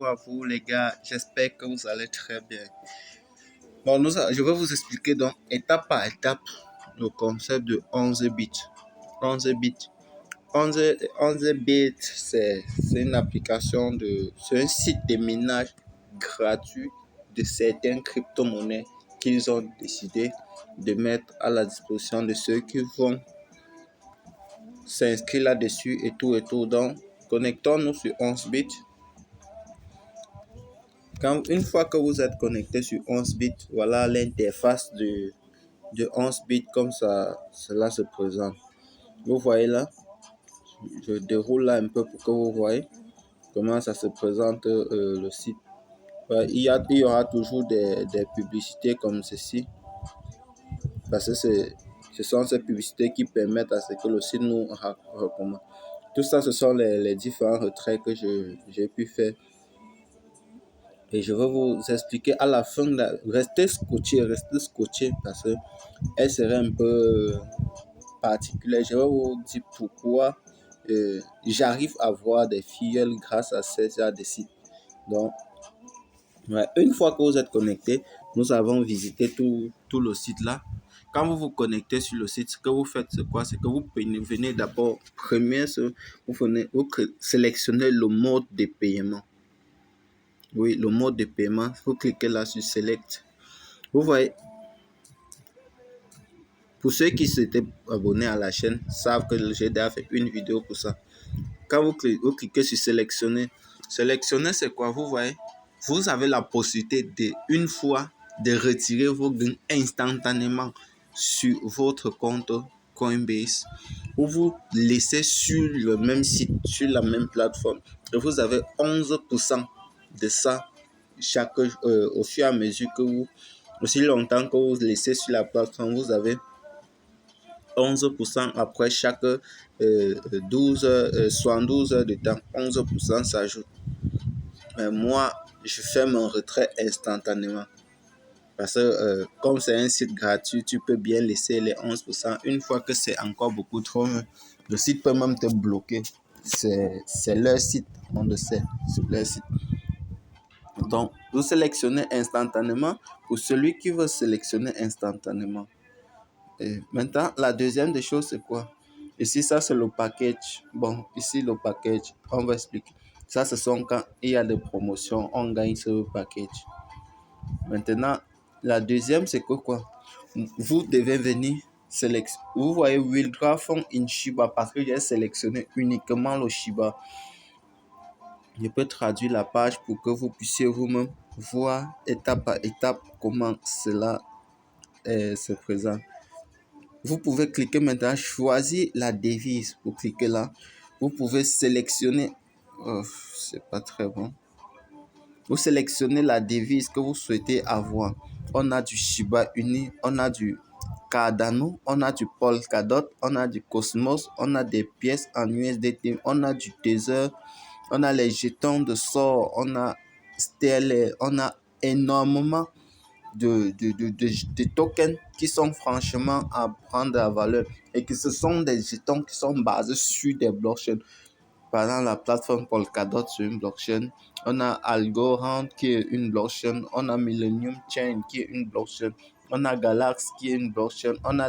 À vous les gars, j'espère que vous allez très bien. Bon, je vais vous expliquer donc étape par étape le concept de 11 bits. 11 bits. 11, 11 bits, c'est une application c'est un site de minage gratuit de certaines crypto-monnaies qu'ils ont décidé de mettre à la disposition de ceux qui vont s'inscrire là-dessus et tout et tout. Donc, connectons-nous sur 11 bits. Une fois que vous êtes connecté sur 11 bits, voilà l'interface de 11 bits comme ça, cela se présente. Vous voyez là, je déroule là un peu pour que vous voyez comment ça se présente le site. Il y aura toujours des publicités comme ceci, parce que ce sont ces publicités qui permettent à ce que le site nous recommande. Tout ça, ce sont les différents retraits que j'ai pu faire. Et je vais vous expliquer à la fin, restez scotché parce que elle serait un peu particulière. Je vais vous dire pourquoi j'arrive à voir des filleuls grâce à ces genre de sites. Donc, ouais, une fois que vous êtes connecté, nous avons visité tout le site là. Quand vous vous connectez sur le site, ce que vous faites, c'est quoi? C'est que vous venez d'abord, vous sélectionnez le mode de paiement. Oui, le mode de paiement, vous cliquez là sur Select. Vous voyez, pour ceux qui s'étaient abonnés à la chaîne, savent que j'ai déjà fait une vidéo pour ça. Quand vous cliquez sur Sélectionner, sélectionner c'est quoi? Vous voyez, vous avez la possibilité une fois de retirer vos gains instantanément sur votre compte Coinbase ou vous laissez sur le même site, sur la même plateforme. Et vous avez 11% de ça au fur et à mesure que aussi longtemps que vous laissez sur la plateforme, vous avez 11% après chaque 72 heures de temps. 11% s'ajoute. Mais moi, je fais mon retrait instantanément. Parce que comme c'est un site gratuit, tu peux bien laisser les 11%. Une fois que c'est encore beaucoup trop, le site peut même te bloquer. C'est leur site, on le sait, c'est leur site. Donc, vous sélectionnez instantanément pour celui qui veut sélectionner instantanément. Et maintenant, la deuxième des choses, c'est quoi? Ici, ça, c'est le package. Bon, ici, le package, on va expliquer. Ça, ce sont quand il y a des promotions, on gagne ce package. Maintenant, la deuxième, c'est que quoi? Vous devez venir sélectionner. Vous voyez, Withdraw From in Shiba, parce que j'ai sélectionné uniquement le Shiba. Je peux traduire la page pour que vous puissiez vous-même voir étape par étape comment cela se présente. Vous pouvez cliquer maintenant, choisir la devise. Vous cliquez là. Vous pouvez sélectionner. Oh, c'est pas très bon. Vous sélectionnez la devise que vous souhaitez avoir. On a du Shiba Inu, on a du Cardano, on a du Polkadot, on a du Cosmos, on a des pièces en USDT, on a du Tether, on a les jetons de sort, on a Stellar, on a énormément de tokens qui sont franchement à prendre la valeur et que ce sont des jetons qui sont basés sur des blockchains. Par exemple, la plateforme Polkadot sur une blockchain, on a Algorand qui est une blockchain, on a Millennium Chain qui est une blockchain, on a Galax qui est une blockchain, on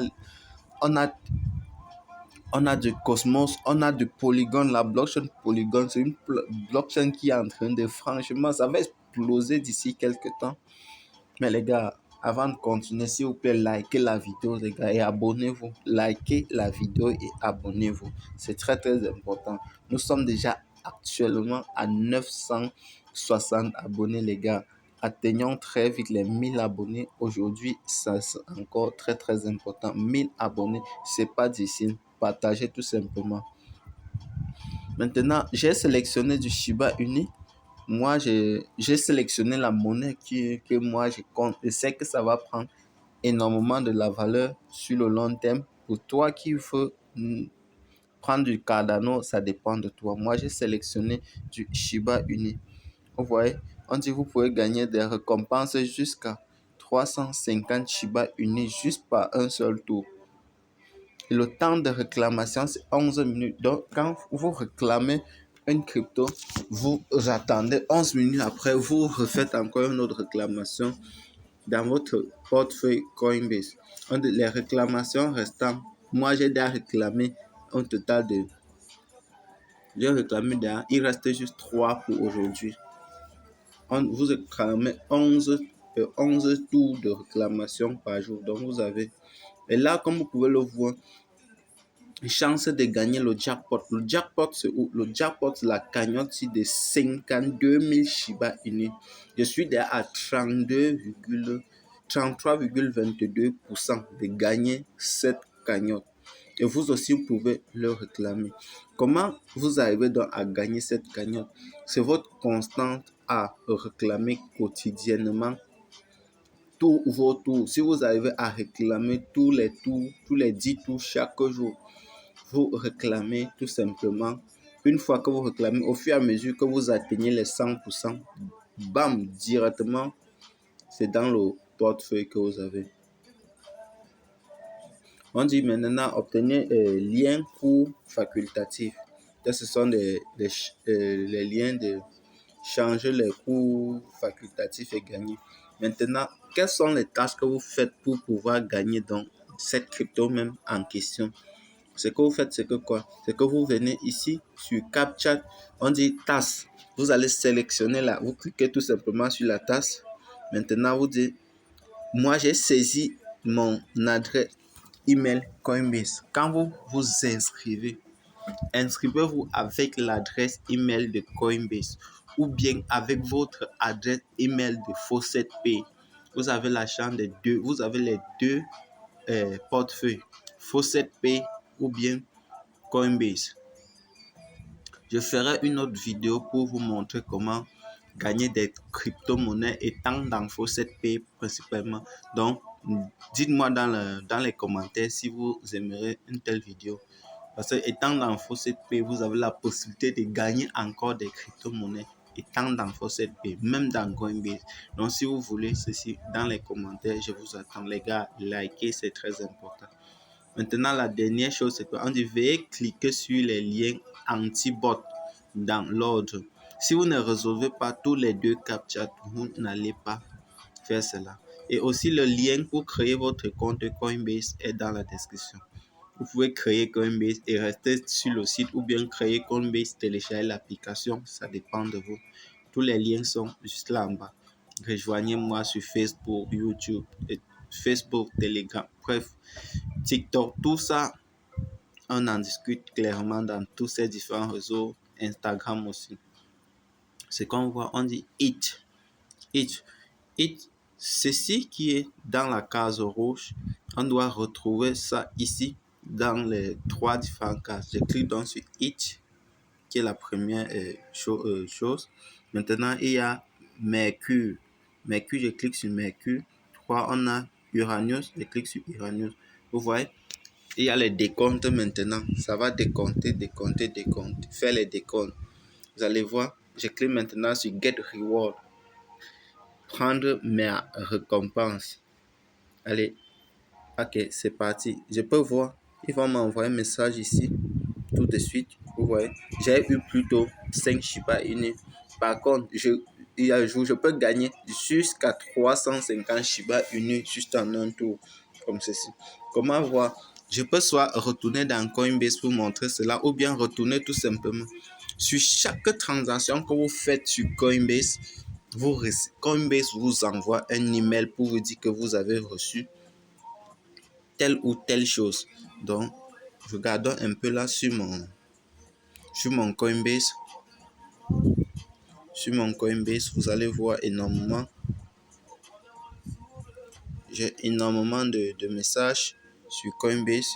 a du Cosmos, on a du Polygon. La blockchain Polygon, c'est une blockchain qui est en train de, franchement, ça va exploser d'ici quelques temps. Mais les gars, avant de continuer, s'il vous plaît, likez la vidéo, les gars, et abonnez-vous. Likez la vidéo et abonnez-vous. C'est très, très important. Nous sommes déjà actuellement à 960 abonnés, les gars. Atteignons très vite les 1000 abonnés. Aujourd'hui, ça c'est encore très, très important. 1000 abonnés, c'est pas difficile. Partagez tout simplement. Maintenant, j'ai sélectionné du Shiba Inu. Moi, j'ai sélectionné la monnaie que moi, je compte. Je sais que ça va prendre énormément de la valeur sur le long terme. Pour toi qui veux prendre du Cardano, ça dépend de toi. Moi, j'ai sélectionné du Shiba Inu. Vous voyez, on dit que vous pouvez gagner des récompenses jusqu'à 350 Shiba Inu juste par un seul tour. Et le temps de réclamation, c'est 11 minutes. Donc, quand vous réclamez une crypto, vous attendez 11 minutes après, vous refaites encore une autre réclamation dans votre portefeuille Coinbase. Les réclamations restantes, moi j'ai déjà réclamé un total de, il reste juste 3 pour aujourd'hui. Vous réclamez 11 tours de réclamation par jour. Donc vous avez, et là comme vous pouvez le voir, chance de gagner le jackpot. Le jackpot, c'est où? Le jackpot, c'est la cagnotte de 52 000 Shiba Inu. Je suis déjà à 33,22% de gagner cette cagnotte. Et vous aussi, vous pouvez le réclamer. Comment vous arrivez donc à gagner cette cagnotte? C'est votre constante à réclamer quotidiennement tous vos tours. Si vous arrivez à réclamer tous les 10 tours chaque jour, vous réclamez tout simplement. Une fois que vous réclamez, au fur et à mesure que vous atteignez les 100%, bam, directement, c'est dans le portefeuille que vous avez. On dit maintenant obtenir liens coûts facultatifs. Ce sont les liens de changer les coûts facultatifs et gagner. Maintenant, quelles sont les tâches que vous faites pour pouvoir gagner dans cette crypto même en question? Ce que vous faites, c'est que quoi? C'est que vous venez ici sur CapChat, on dit tasse. Vous allez sélectionner là, vous cliquez tout simplement sur la tasse. Maintenant, vous dites, moi j'ai saisi mon adresse email Coinbase. Quand vous vous inscrivez, inscrivez-vous avec l'adresse email de Coinbase ou bien avec votre adresse email de Faucet Pay. Vous avez la chance des deux, vous avez les deux portefeuilles, Faucet Pay ou bien Coinbase. Je ferai une autre vidéo pour vous montrer comment gagner des crypto-monnaies étant dans Faucet Pay principalement. Donc, dites-moi dans les commentaires si vous aimerez une telle vidéo. Parce que étant dans Faucet Pay, vous avez la possibilité de gagner encore des crypto-monnaies étant dans Faucet Pay, même dans Coinbase. Donc, si vous voulez ceci, dans les commentaires, je vous attends. Les gars, likez, c'est très important. Maintenant, la dernière chose, c'est qu'on devait cliquer sur les liens anti-bot dans l'ordre. Si vous ne résolvez pas tous les deux CAPTCHA, vous n'allez pas faire cela. Et aussi, le lien pour créer votre compte Coinbase est dans la description. Vous pouvez créer Coinbase et rester sur le site ou bien créer Coinbase, télécharger l'application, ça dépend de vous. Tous les liens sont juste là en bas. Rejoignez-moi sur Facebook, YouTube, Facebook, Telegram, bref, TikTok, tout ça, on en discute clairement dans tous ces différents réseaux, Instagram aussi. Ce qu'on voit, on dit it. Ceci qui est dans la case rouge, on doit retrouver ça ici dans les 3 différentes cases. Je clique donc sur it, qui est la première chose. Maintenant, il y a Mercure. Mercure, je clique sur Mercure. 3, on a Uranus, je clique sur Uranus. Vous voyez, il y a les décomptes maintenant. Ça va décompter. Faire les décomptes. Vous allez voir, je clique maintenant sur Get Reward. Prendre mes récompenses. Allez, ok, c'est parti. Je peux voir, ils vont m'envoyer un message ici tout de suite. Vous voyez, j'ai eu plutôt 5 Shiba Inu. Par contre, il y a un jour, je peux gagner jusqu'à 350 Shiba Inu juste en un tour, comme ceci. Comment voir? Je peux soit retourner dans Coinbase pour montrer cela ou bien retourner tout simplement. Sur chaque transaction que vous faites sur Coinbase, Coinbase vous envoie un email pour vous dire que vous avez reçu telle ou telle chose. Donc, regardons un peu là sur mon Coinbase. Sur mon Coinbase, vous allez voir énormément. J'ai énormément de messages sur Coinbase.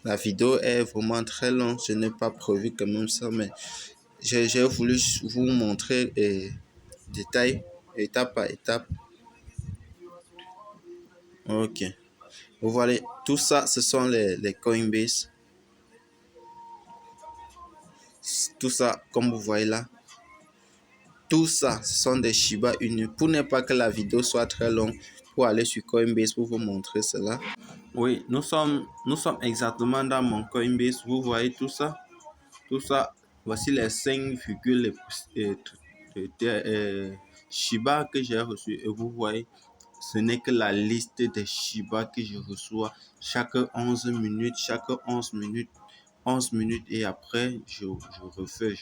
La vidéo est vraiment très longue. Je n'ai pas prévu quand même ça, mais j'ai voulu vous montrer détail, étape par étape. Ok. Vous voyez, tout ça, ce sont les Coinbase. Tout ça, comme vous voyez là. Tout ça, ce sont des Shiba Inu. Pour ne pas que la vidéo soit très longue, pour aller sur Coinbase pour vous montrer cela. Oui, nous sommes exactement dans mon Coinbase. Vous voyez tout ça? Tout ça, voici les 5 virgules Shiba que j'ai reçus. Et vous voyez, ce n'est que la liste des Shiba que je reçois chaque 11 minutes, chaque 11 minutes et après, je refais.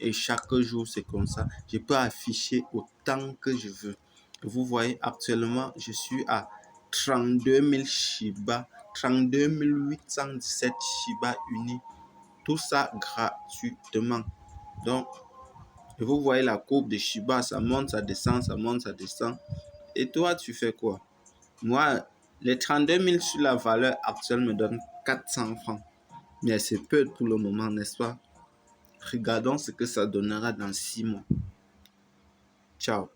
Et chaque jour, c'est comme ça. Je peux afficher autant que je veux. Vous voyez, actuellement, je suis à 32 000 Shiba, 32 817 Shiba unis. Tout ça gratuitement. Donc, vous voyez la courbe de Shiba, ça monte, ça descend, ça monte, ça descend. Et toi, tu fais quoi? Moi, les 32 000 sur la valeur actuelle me donnent 400 francs. Mais c'est peu pour le moment, n'est-ce pas? Regardons ce que ça donnera dans 6 mois. Ciao.